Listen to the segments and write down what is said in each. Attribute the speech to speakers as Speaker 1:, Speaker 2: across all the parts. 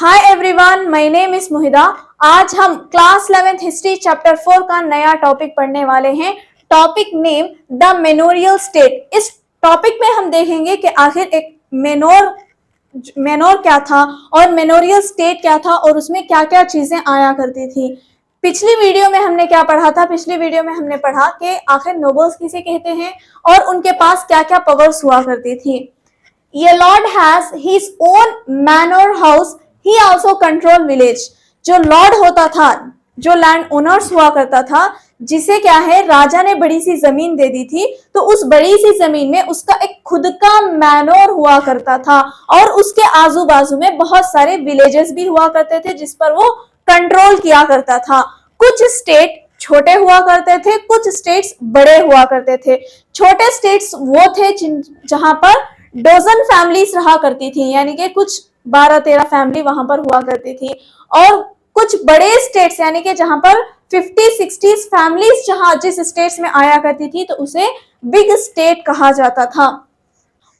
Speaker 1: Hi everyone, my name is Muhida. आज हम class 11th history chapter 4 का नया टॉपिक पढ़ने वाले हैं। Topic name the manorial state. इस टॉपिक में हम देखेंगे कि आखिर एक मेनोर क्या था और मेनोरियल स्टेट क्या था और उसमें क्या क्या चीजें आया करती थी। पिछली वीडियो में हमने क्या पढ़ा था? पिछली वीडियो में हमने पढ़ा कि आखिर नोबल्स किसे कहते हैं और उनके पास क्या क्या पावर्स हुआ करती थी। ये Lord has his own manor house, he also control village. जो लॉर्ड होता था, जो लैंड ओनर्स हुआ करता था, जिसे क्या है राजा ने बड़ी सी जमीन दे दी थी, तो उस बड़ी सी जमीन में उसका एक खुद का मैनर हुआ करता था और उसके आजू बाजू में बहुत सारे विलेजेस भी हुआ करते थे जिस पर वो कंट्रोल किया करता था। कुछ स्टेट छोटे हुआ करते थे, कुछ स्टेट्स बड़े हुआ करते थे। छोटे स्टेट्स वो थे जहां पर डोजन फैमिलीज रहा करती थी, यानी कि कुछ 12-13 फैमिली वहां पर हुआ करती थी। और कुछ बड़े स्टेट्स यानी कि जहां पर 50-60 फैमिलीज जहां जिस स्टेट्स में आया करती थी तो उसे बिग स्टेट कहा जाता था।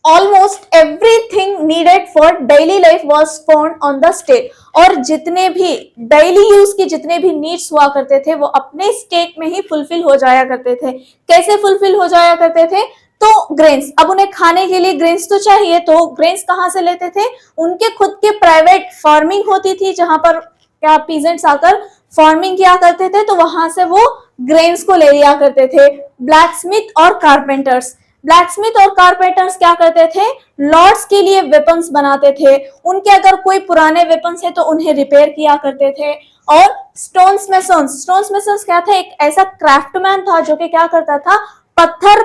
Speaker 1: Almost everything needed for daily life was found on the state. और जितने भी डेली यूज की जितने भी नीड्स हुआ करते थे वो अपने स्टेट में ही फुलफिल हो जाया करते थे। कैसे फुलफिल हो जाया करते थे? तो ग्रेन्स, अब उन्हें खाने के लिए ग्रेन्स तो चाहिए, तो ग्रेन्स कहाँ से लेते थे? उनके खुद के प्राइवेट फार्मिंग होती थी जहां पर क्या पीजेंट्स आकर फार्मिंग किया करते थे, तो वहां से वो ग्रेन्स को ले लिया करते थे। ब्लैकस्मिथ और कारपेंटर्स, ब्लैकस्मिथ और कारपेंटर्स क्या करते थे? लॉर्ड्स के लिए वेपन्स बनाते थे। उनके अगर कोई पुराने वेपन्स है तो उन्हें रिपेयर किया करते थे। और स्टोन्स मेसन्स क्या था? एक ऐसा क्राफ्टमैन था जो कि क्या करता था? पत्थर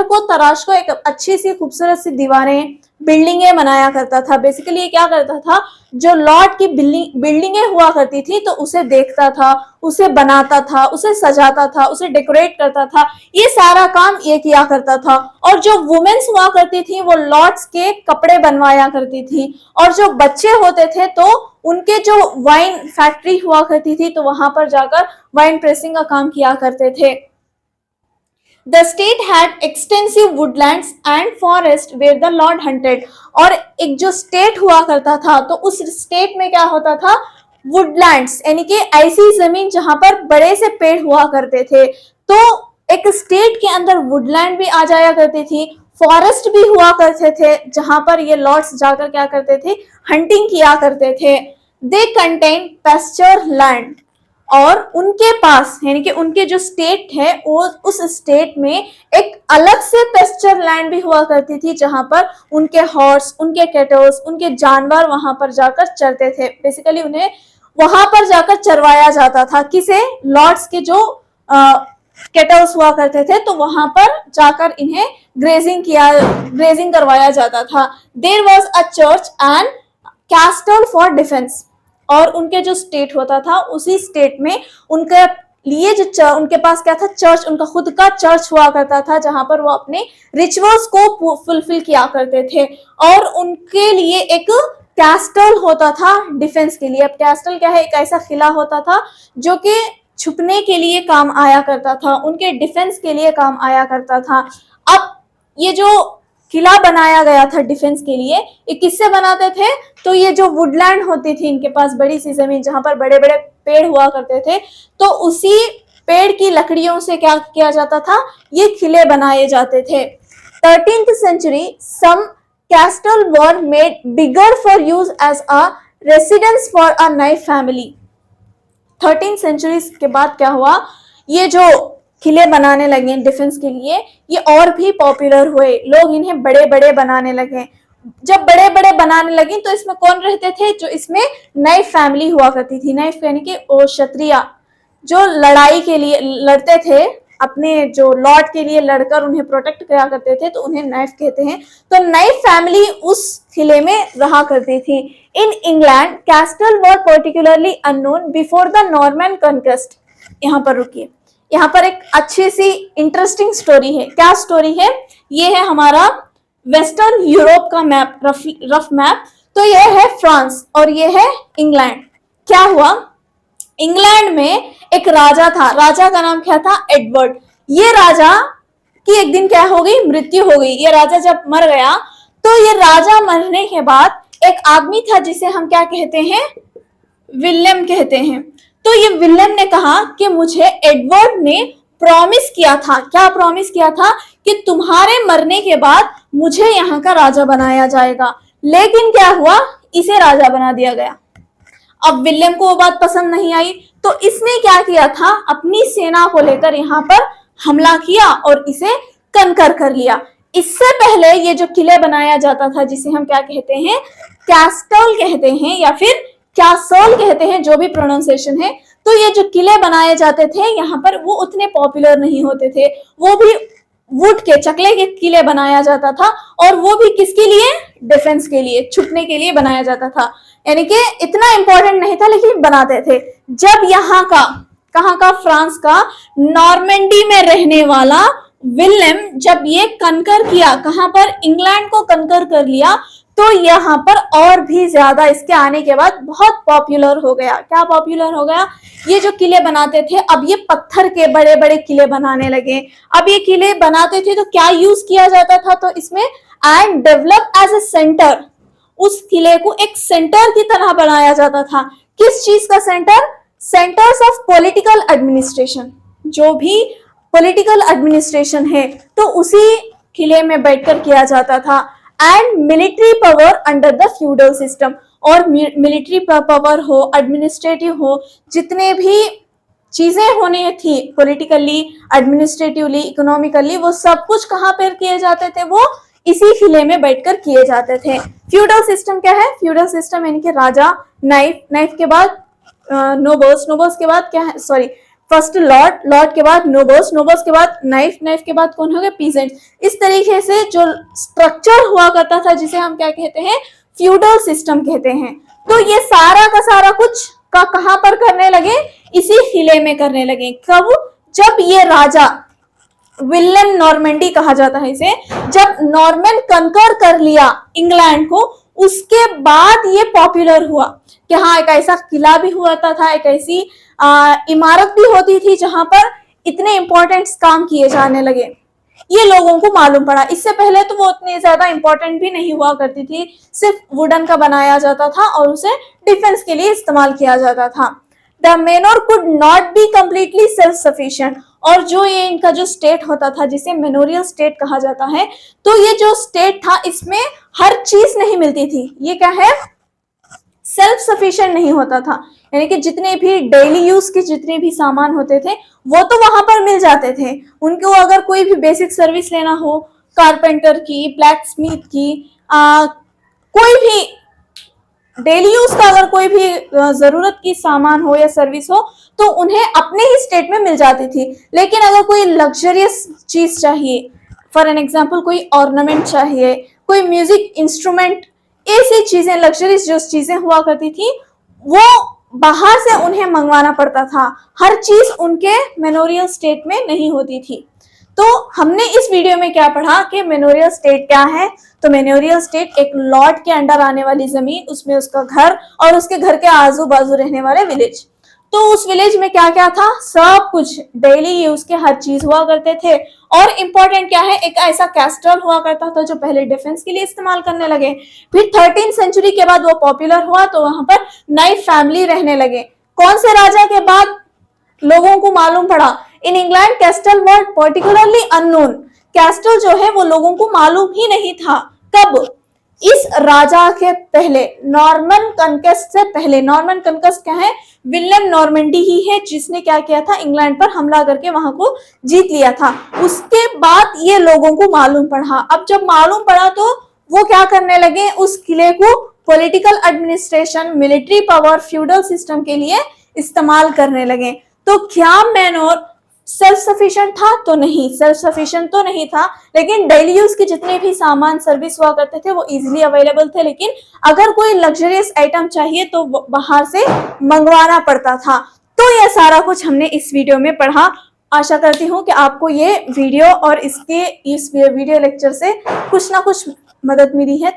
Speaker 1: को तराश को एक अच्छी सी खूबसूरत सी दीवारें, बिल्डिंगें बनाया करता था। बेसिकली ये क्या करता था? जो लॉर्ड की बिल्डिंगें हुआ करती थी तो उसे देखता था, उसे बनाता था, उसे सजाता था, उसे डेकोरेट करता था। ये सारा काम ये किया करता था। और जो वुमेन्स हुआ करती थी वो लॉर्ड्स के कपड़े बनवाया करती थी। और जो बच्चे होते थे तो उनके जो वाइन फैक्ट्री हुआ करती थी तो वहां पर जाकर वाइन प्रेसिंग का काम किया करते थे। The state had extensive woodlands and forest where the lord hunted। और एक जो स्टेट हुआ करता था तो उस स्टेट में क्या होता था? वुडलैंड्स यानी कि ऐसी जमीन जहां पर बड़े से पेड़ हुआ करते थे। तो एक स्टेट के अंदर वुडलैंड भी आ जाया करती थी, फॉरेस्ट भी हुआ करते थे जहां पर ये लॉर्ड्स जाकर क्या करते थे? हंटिंग किया करते थे। They contain pasture land. और उनके पास यानी कि उनके जो स्टेट है वो उस स्टेट में एक अलग से पेस्चर लैंड भी हुआ करती थी जहां पर उनके हॉर्स, उनके कैटल्स, उनके जानवर वहां पर जाकर चरते थे। बेसिकली उन्हें वहां पर जाकर चरवाया जाता था। किसे? लॉर्ड्स के जो कैटल्स हुआ करते थे तो वहां पर जाकर इन्हें ग्रेजिंग करवाया जाता था। There was a church and castle for defence. और उनके जो स्टेट होता था उसी स्टेट में उनके लिए जो उनके पास क्या था? चर्च, उनका खुद का चर्च हुआ करता था जहां पर वो अपने रिचुअल्स को फुलफिल किया करते थे। और उनके लिए एक कैस्टल होता था डिफेंस के लिए। अब कैस्टल क्या है? एक ऐसा किला होता था जो कि छुपने के लिए काम आया करता था, उनके डिफेंस के लिए काम आया करता था। अब ये जो किला बनाया गया था डिफेंस के लिए, ये किससे बनाते थे? तो ये जो वुडलैंड होती थी इनके पास बड़ी सी जमीन जहां पर बड़े बड़े पेड़ हुआ करते थे, तो उसी पेड़ की लकड़ियों से क्या किया जाता था? ये किले बनाए जाते थे। 13th century some castle were made bigger for use as a residence for a naive family। 13th century के बाद क्या हुआ? ये जो किले बनाने लगे डिफेंस के लिए ये और भी पॉपुलर हुए, लोग इन्हें बड़े बड़े बनाने लगे। जब बड़े बड़े बनाने लगे तो इसमें कौन रहते थे? जो इसमें नई फैमिली हुआ करती थी। नई यानी कि क्षत्रिय जो लड़ाई के लिए लड़ते थे, अपने जो लॉर्ड के लिए लड़कर उन्हें प्रोटेक्ट किया करते थे तो उन्हें नाइफ कहते हैं। तो नई फैमिली उस किले में रहा करती थी। In England castle were particularly unknown before the Norman conquest. यहाँ पर रुकिए, यहाँ पर एक अच्छी सी इंटरेस्टिंग स्टोरी है। क्या स्टोरी है? ये है हमारा वेस्टर्न यूरोप का मैप, रफ मैप। तो ये है फ्रांस और ये है इंग्लैंड। क्या हुआ? इंग्लैंड में एक राजा था, राजा का नाम क्या था? एडवर्ड। ये राजा की एक दिन क्या हो गई? मृत्यु हो गई। ये राजा जब मर गया तो ये राजा मरने के बाद एक आदमी था जिसे हम क्या कहते हैं, विलियम कहते हैं। तो ये विलियम ने कहा कि मुझे एडवर्ड ने प्रॉमिस किया था, क्या प्रॉमिस किया था, कि तुम्हारे मरने के बाद मुझे यहाँ का राजा बनाया जाएगा। लेकिन क्या हुआ, इसे राजा बना दिया गया। अब विलियम को वो बात पसंद नहीं आई, तो इसने क्या किया था, अपनी सेना को लेकर यहाँ पर हमला किया और इसे कनकर कर लिया। इससे पहले ये जो किले बनाया जाता था, जिसे हम क्या कहते हैं, कैस्टल कहते हैं या फिर कैसल कहते हैं, जो भी प्रोनाउंसिएशन है। तो ये जो किले बनाए जाते थे यहाँ पर, वो उतने पॉपुलर नहीं होते थे। वो भी वुड के, चकले के किले बनाया जाता था, और वो भी किसके लिए, डिफेंस के लिए, छुपने के लिए बनाया जाता था। यानी कि इतना इंपॉर्टेंट नहीं था, लेकिन बनाते थे। जब यहाँ का, कहाँ का, फ्रांस का नॉर्मेंडी में रहने वाला विलियम जब ये कनकर किया, कहां पर, इंग्लैंड को कनकर कर लिया, तो यहाँ पर और भी ज्यादा इसके आने के बाद बहुत पॉपुलर हो गया। क्या पॉपुलर हो गया, ये जो किले बनाते थे, अब ये पत्थर के बड़े बड़े किले बनाने लगे। अब ये किले बनाते थे तो क्या यूज किया जाता था, तो इसमें and develop as a centre, उस किले को एक सेंटर की तरह बनाया जाता था। किस चीज का centre, centres of political administration, जो भी पॉलिटिकल एडमिनिस्ट्रेशन है तो उसी किले में बैठकर किया जाता था। And military power under the feudal system, और मिलिट्री पावर हो, एडमिनिस्ट्रेटिव हो, जितने भी चीजें होनी थी पॉलिटिकली, एडमिनिस्ट्रेटिवली, इकोनॉमिकली, वो सब कुछ कहाँ पर किए जाते थे, वो इसी किले में बैठकर किए जाते थे। फ्यूडल सिस्टम क्या है, फ्यूडल सिस्टम यानी कि राजा, नाइफ, नाइफ के बाद नोबल्स, नोबल्स के बाद क्या है, सॉरी, फर्स्ट लॉर्ड, लॉर्ड के बाद नोबल्स, नोबल्स के बाद नाइफ, नाइफ के बाद कौन हो गए, पीजेंट्स। इस तरीके से जो स्ट्रक्चर हुआ करता था, जिसे हम क्या कहते हैं, फ्यूडल सिस्टम कहते हैं। तो ये सारा का सारा कुछ का कहां पर करने लगे, इसी किले में करने लगे। कब, जब ये राजा, विलियम नॉर्मेंडी कहा जाता है इसे, जब नॉर्मन कंकर कर लिया इंग्लैंड को, उसके बाद ये पॉपुलर हुआ कि हाँ, एक ऐसा किला भी हुआ था, एक ऐसी इमारत भी होती थी जहां पर इतने इंपॉर्टेंट काम किए जाने लगे, ये लोगों को मालूम पड़ा। इससे पहले तो वो उतनी ज्यादा इंपॉर्टेंट भी नहीं हुआ करती थी, सिर्फ वुडन का बनाया जाता था और उसे डिफेंस के लिए इस्तेमाल किया जाता था। The manor could not be completely self sufficient, और जो ये इनका जो स्टेट होता था, जिसे मेनोरियल स्टेट कहा जाता है, तो ये जो स्टेट था, इसमें हर चीज नहीं मिलती थी। ये क्या है, सेल्फ सफिशिएंट नहीं होता था, यानी कि जितने भी डेली यूज के जितने भी सामान होते थे वो तो वहां पर मिल जाते थे। उनको अगर कोई भी बेसिक सर्विस लेना हो, कारपेंटर की, ब्लैक स्मिथ की, कोई भी डेली यूज का अगर कोई भी जरूरत की सामान हो या सर्विस हो, तो उन्हें अपने ही स्टेट में मिल जाती थी। लेकिन अगर कोई लग्जरियस चीज चाहिए, फॉर एन एग्जाम्पल कोई ऑर्नामेंट चाहिए, कोई म्यूजिक इंस्ट्रूमेंट, ऐसी चीजें, लग्जरियस जो चीजें हुआ करती थी, वो बाहर से उन्हें मंगवाना पड़ता था। हर चीज उनके मेनोरियल स्टेट में नहीं होती थी। तो हमने इस वीडियो में क्या पढ़ा कि मेनोरियल स्टेट क्या है। तो मेनोरियल स्टेट एक लॉर्ड के अंडर आने वाली जमीन, उसमें उसका घर और उसके घर के आजू बाजू रहने वाले विलेज। तो उस विलेज में क्या क्या था, सब कुछ डेली यूज के हर चीज हुआ करते थे। और इम्पोर्टेंट क्या है, एक ऐसा कैस्टल हुआ करता था जो पहले डिफेंस के लिए इस्तेमाल करने लगे। फिर 13th सेंचुरी के बाद वो पॉपुलर हुआ, तो वहां पर नाइफ फैमिली रहने लगे। कौन से राजा के बाद लोगों को मालूम पड़ा, in England castle were particularly unknown. Castle जो है वो लोगों को मालूम ही नहीं था। कब, इस राजा के पहले, नॉर्मन कनकेस्ट से पहले। नॉर्मन कनकेस्ट क्या है, विलियम नॉर्मेंडी ही है जिसने क्या किया था, इंग्लैंड पर हमला करके वहां को जीत लिया था। उसके बाद ये लोगों को मालूम पड़ा। अब जब मालूम पड़ा तो वो क्या करने लगे, उस किले को political administration, military power, feudal system के लिए इस्तेमाल करने लगे। तो क्या मैनोर सेल्फ सफिशिएंट था, तो नहीं, सेल्फ सफिशिएंट तो नहीं था, लेकिन डेली यूज के जितने भी सामान, सर्विस हुआ करते थे वो इजीली अवेलेबल थे। लेकिन अगर कोई लग्जरियस आइटम चाहिए तो बाहर से मंगवाना पड़ता था। तो यह सारा कुछ हमने इस वीडियो में पढ़ा। आशा करती हूँ कि आपको ये वीडियो और इस वीडियो लेक्चर से कुछ ना कुछ मदद मिली है।